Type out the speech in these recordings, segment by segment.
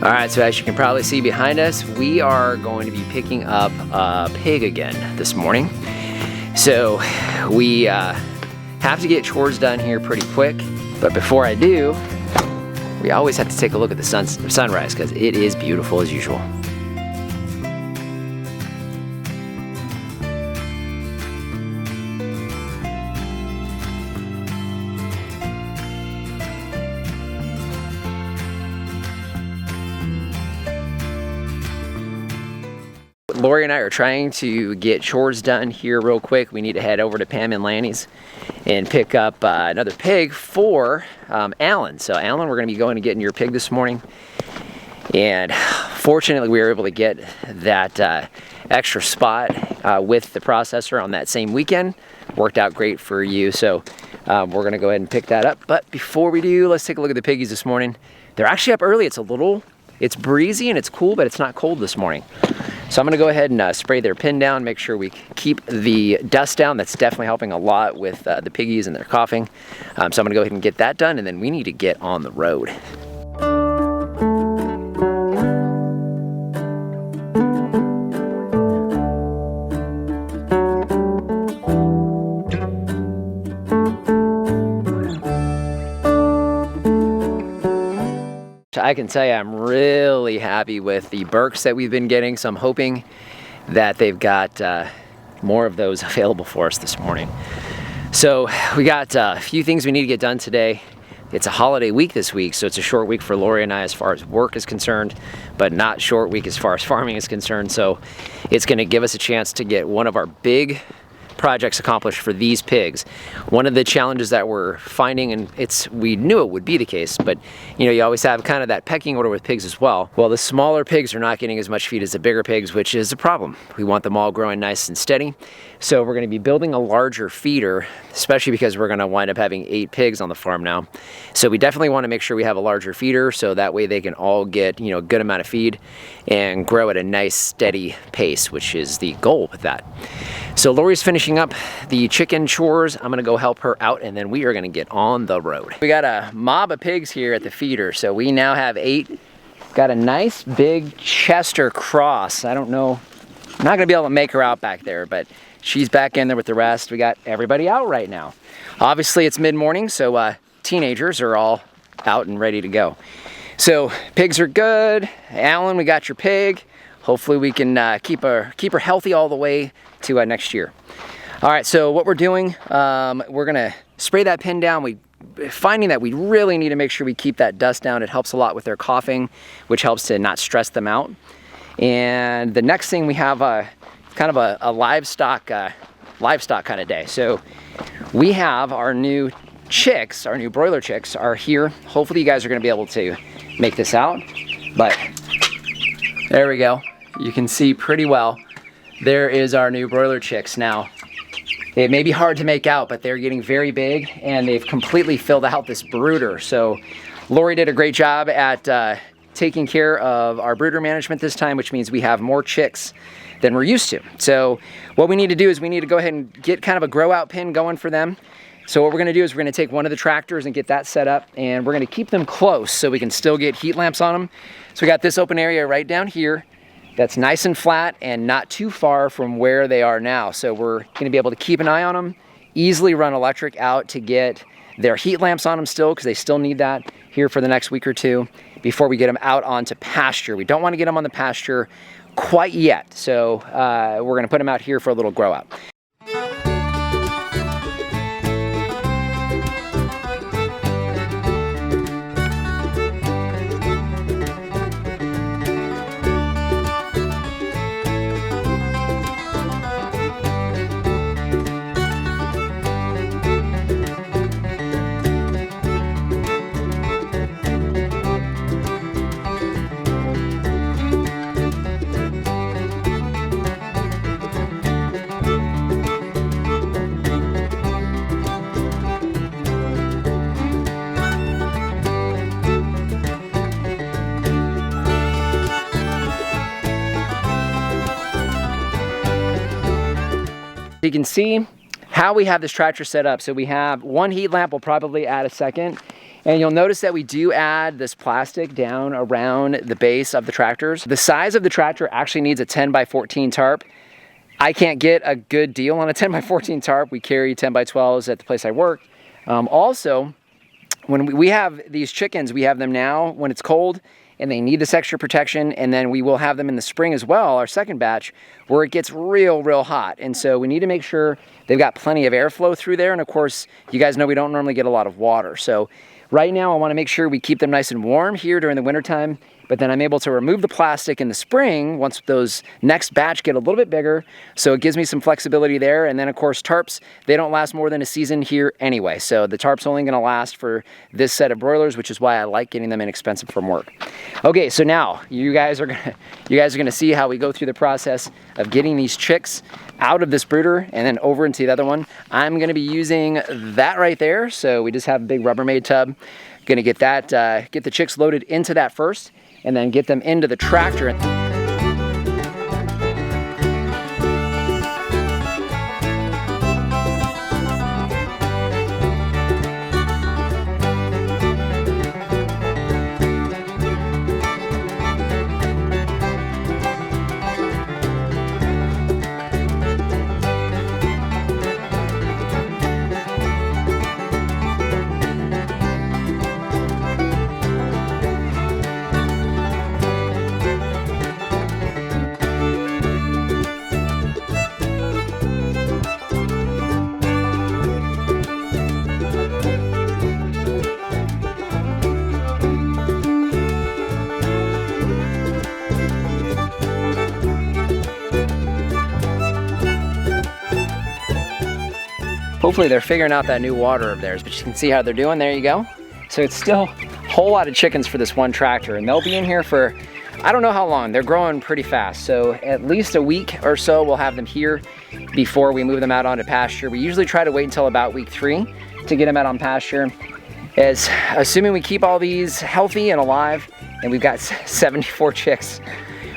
All right, so as you can probably see behind us, we are going to be picking up a pig again this morning. So we have to get chores done here pretty quick, but before I do, we always have to take a look at the sunrise because it is beautiful as usual. Lori and I are trying to get chores done here real quick. We need to head over to Pam and Lanny's and pick up another pig for Alan. So Alan, we're gonna be going to getting your pig this morning. And fortunately we were able to get that extra spot with the processor on that same weekend. Worked out great for you. So we're gonna go ahead and pick that up. But before we do, let's take a look at the piggies this morning. They're actually up early. It's breezy and it's cool, but it's not cold this morning. So I'm gonna go ahead and spray their pen down, make sure we keep the dust down. That's definitely helping a lot with the piggies and their coughing. So I'm gonna go ahead and get that done, and then we need to get on the road. I can tell you I'm really happy with the Berks that we've been getting, so I'm hoping that they've got more of those available for us this morning. So we got a few things we need to get done today. It's a holiday week this week, so it's a short week for Lori and I as far as work is concerned, but not short week as far as farming is concerned. So it's gonna give us a chance to get one of our big projects accomplished for these pigs. One of the challenges that we're finding, and we knew it would be the case, but you know, you always have kind of that pecking order with pigs as well. Well, the smaller pigs are not getting as much feed as the bigger pigs, which is a problem. We want them all growing nice and steady. So we're gonna be building a larger feeder, especially because we're gonna wind up having 8 pigs on the farm now. So we definitely wanna make sure we have a larger feeder so that way they can all get, you know, a good amount of feed and grow at a nice steady pace, which is the goal with that. So Lori's finishing up the chicken chores. I'm gonna go help her out, and then we are gonna get on the road. We got a mob of pigs here at the feeder. So we now have 8. Got a nice big Chester cross. I don't know, I'm not gonna be able to make her out back there, but she's back in there with the rest. We got everybody out right now. Obviously it's mid-morning, so teenagers are all out and ready to go. So pigs are good. Alan, we got your pig. Hopefully we can keep her healthy all the way to next year. All right, so what we're doing, we're gonna spray that pen down. We're finding that we really need to make sure we keep that dust down. It helps a lot with their coughing, which helps to not stress them out. And the next thing we have kind of a livestock kind of day. So we have our new chicks, our new broiler chicks are here. Hopefully you guys are gonna be able to make this out, but there we go. You can see pretty well. There is our new broiler chicks. Now, it may be hard to make out, but they're getting very big and they've completely filled out this brooder. So Lori did a great job at taking care of our brooder management this time, which means we have more chicks than we're used to. So what we need to do is we need to go ahead and get kind of a grow out pen going for them. So what we're gonna do is we're gonna take one of the tractors and get that set up, and we're gonna keep them close so we can still get heat lamps on them. So we got this open area right down here that's nice and flat and not too far from where they are now. So we're gonna be able to keep an eye on them, easily run electric out to get their heat lamps on them still, because they still need that here for the next week or two before we get them out onto pasture. We don't wanna get them on the pasture quite yet. So we're gonna put them out here for a little grow out. You can see how we have this tractor set up. So we have one heat lamp, we'll probably add a second. And you'll notice that we do add this plastic down around the base of the tractors. The size of the tractor actually needs a 10 by 14 tarp. I can't get a good deal on a 10 by 14 tarp. We carry 10 by 12s at the place I work. Also, when we have these chickens, we have them now when it's cold and they need this extra protection, and then we will have them in the spring as well, our second batch, where it gets real hot. And so we need to make sure they've got plenty of airflow through there. And of course, you guys know we don't normally get a lot of water. So right now I want to make sure we keep them nice and warm here during the wintertime, but then I'm able to remove the plastic in the spring once those next batch get a little bit bigger. So it gives me some flexibility there. And then of course, tarps, they don't last more than a season here anyway. So the tarp's only gonna last for this set of broilers, which is why I like getting them inexpensive from work. Okay, so now you guys are gonna see how we go through the process of getting these chicks out of this brooder and then over into the other one. I'm gonna be using that right there. So we just have a big Rubbermaid tub. Gonna get that, get the chicks loaded into that first, and then get them into the tractor. Hopefully they're figuring out that new water of theirs, but you can see how they're doing. There you go. So it's still a whole lot of chickens for this one tractor, and they'll be in here for, I don't know how long. They're growing pretty fast. So at least a week or so we'll have them here before we move them out onto pasture. We usually try to wait until about week 3 to get them out on pasture. As assuming we keep all these healthy and alive, and we've got 74 chicks,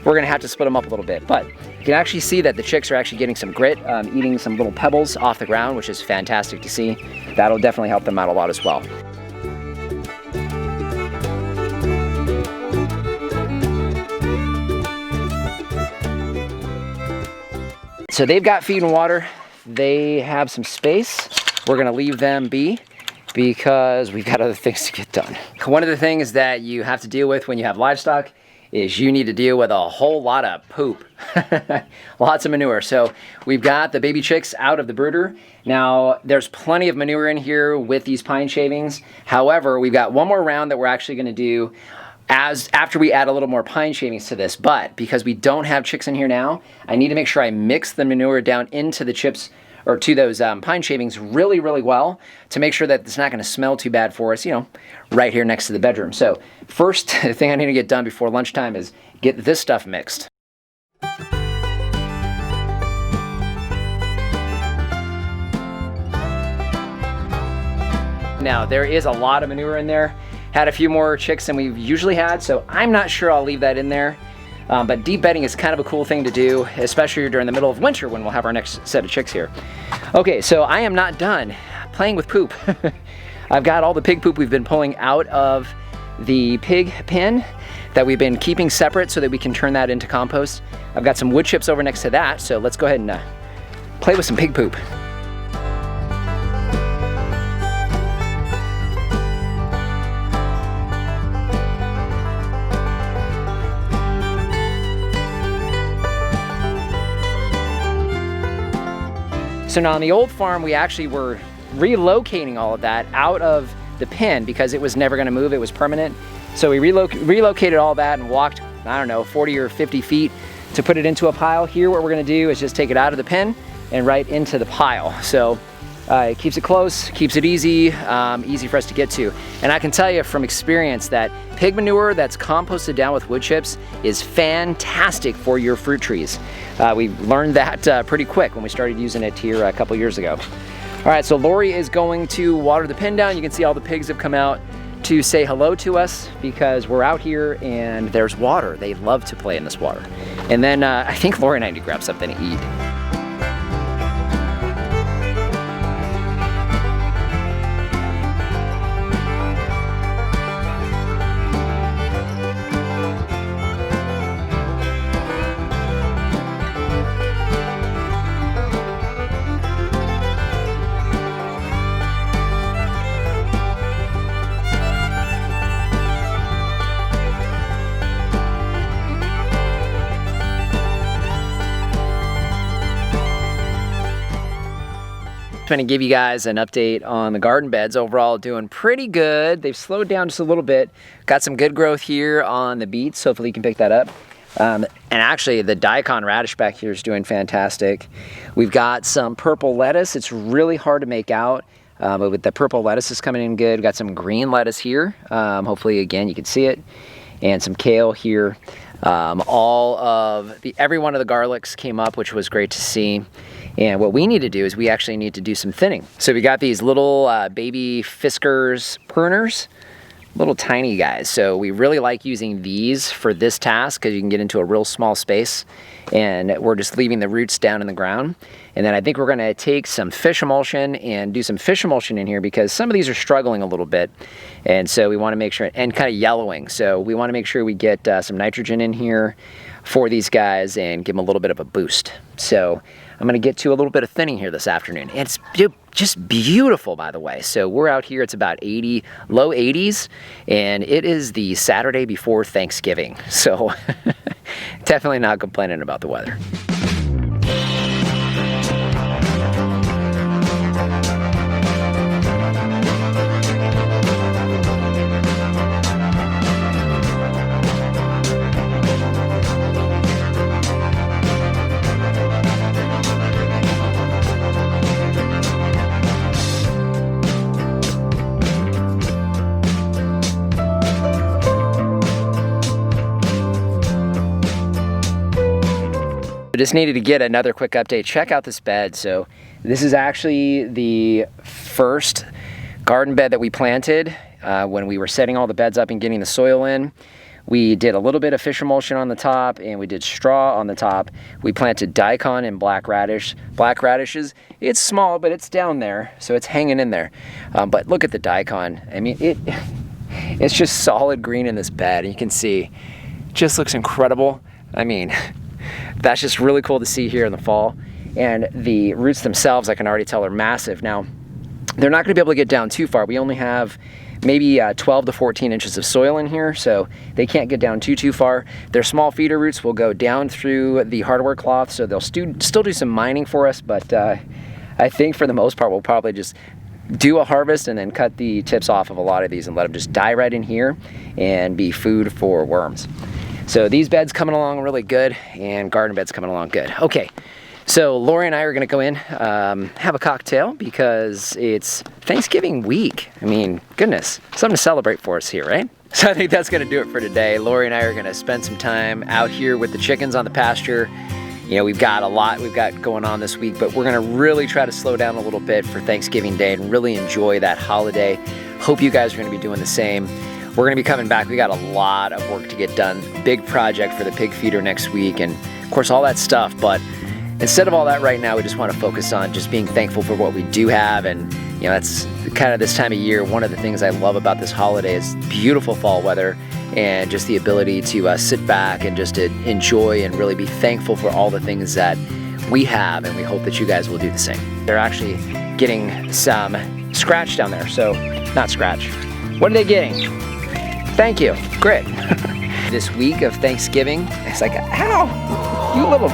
we're gonna have to split them up a little bit. But you can actually see that the chicks are actually getting some grit, eating some little pebbles off the ground, which is fantastic to see. That'll definitely help them out a lot as well. So they've got feed and water. They have some space. We're gonna leave them be because we've got other things to get done. One of the things that you have to deal with when you have livestock is you need to deal with a whole lot of poop. Lots of manure. So we've got the baby chicks out of the brooder. Now there's plenty of manure in here with these pine shavings. However, we've got one more round that we're actually gonna do after we add a little more pine shavings to this. But because we don't have chicks in here now, I need to make sure I mix the manure down into the chips or to those pine shavings really well to make sure that it's not going to smell too bad for us, you know, right here next to the bedroom. So first thing I need to get done before lunchtime is get this stuff mixed. Now there is a lot of manure in there. Had a few more chicks than we've usually had, so I'm not sure I'll leave that in there. But deep bedding is kind of a cool thing to do, especially during the middle of winter when we'll have our next set of chicks here. Okay, so I am not done playing with poop. I've got all the pig poop we've been pulling out of the pig pen that we've been keeping separate so that we can turn that into compost. I've got some wood chips over next to that, so let's go ahead and play with some pig poop. So now on the old farm, we actually were relocating all of that out of the pen because it was never gonna move, it was permanent. So we relocated all that and walked, I don't know, 40 or 50 feet to put it into a pile. Here, what we're gonna do is just take it out of the pen and right into the pile. So it keeps it close, keeps it easy, easy for us to get to. And I can tell you from experience that pig manure that's composted down with wood chips is fantastic for your fruit trees. We learned that pretty quick when we started using it here a couple years ago. All right, so Lori is going to water the pen down. You can see all the pigs have come out to say hello to us because we're out here and there's water. They love to play in this water. And then I think Lori and I need to grab something to eat. going to give you guys an update on the garden beds. Overall, doing pretty good. They've slowed down just a little bit. Got some good growth here on the beets. Hopefully you can pick that up. And actually, the daikon radish back here is doing fantastic. We've got some purple lettuce. It's really hard to make out, but with the purple lettuce is coming in good. We've got some green lettuce here. Hopefully, again, you can see it. And some kale here. Every one of the garlics came up, which was great to see. And what we need to do is we actually need to do some thinning. So we got these little baby Fiskars pruners, little tiny guys. So we really like using these for this task because you can get into a real small space, and we're just leaving the roots down in the ground. And then I think we're gonna take some fish emulsion and do some fish emulsion in here because some of these are struggling a little bit. And so we wanna make sure, and kind of yellowing. So we wanna make sure we get some nitrogen in here for these guys and give them a little bit of a boost. So I'm gonna get to a little bit of thinning here this afternoon. And it's just beautiful, by the way. So we're out here, it's about 80, low 80s, and it is the Saturday before Thanksgiving. So definitely not complaining about the weather. Just needed to get another quick update. Check out this bed. So this is actually the first garden bed that we planted when we were setting all the beds up and getting the soil in. We did a little bit of fish emulsion on the top and we did straw on the top. We planted daikon and black radishes. It's small, but it's down there, so it's hanging in there. But look at the daikon. I mean, it's just solid green in this bed. You can see, it just looks incredible. I mean, that's just really cool to see here in the fall. And the roots themselves, I can already tell, are massive. Now, they're not going to be able to get down too far. We only have maybe 12 to 14 inches of soil in here, so they can't get down too far. Their small feeder roots will go down through the hardware cloth, so they'll still do some mining for us, but I think for the most part, we'll probably just do a harvest and then cut the tips off of a lot of these and let them just die right in here and be food for worms. So these beds coming along really good, and garden beds coming along good. Okay, so Lori and I are gonna go in, have a cocktail because it's Thanksgiving week. I mean, goodness, something to celebrate for us here, right? So I think that's gonna do it for today. Lori and I are gonna spend some time out here with the chickens on the pasture. You know, we've got a lot we've got going on this week, but we're gonna really try to slow down a little bit for Thanksgiving Day and really enjoy that holiday. Hope you guys are gonna be doing the same. We're gonna be coming back. We got a lot of work to get done. Big project for the pig feeder next week, and of course all that stuff. But instead of all that right now, we just want to focus on just being thankful for what we do have. And you know, that's kind of this time of year. One of the things I love about this holiday is beautiful fall weather and just the ability to sit back and just to enjoy and really be thankful for all the things that we have. And we hope that you guys will do the same. They're actually getting some scratch down there. So not scratch. What are they getting? Thank you, grit. This week of Thanksgiving, it's like, ow, you little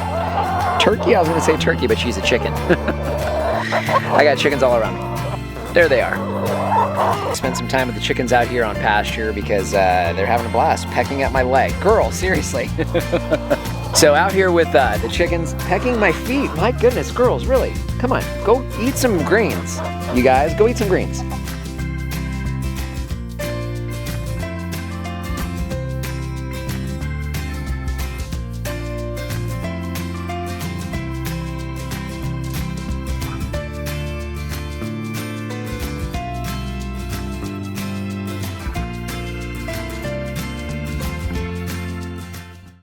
turkey. I was gonna say turkey, but she's a chicken. I got chickens all around me. There they are. Spent some time with the chickens out here on pasture because they're having a blast pecking at my leg. Girl, seriously. So out here with the chickens pecking my feet. My goodness, girls, really? Come on, go eat some greens. You guys, go eat some greens.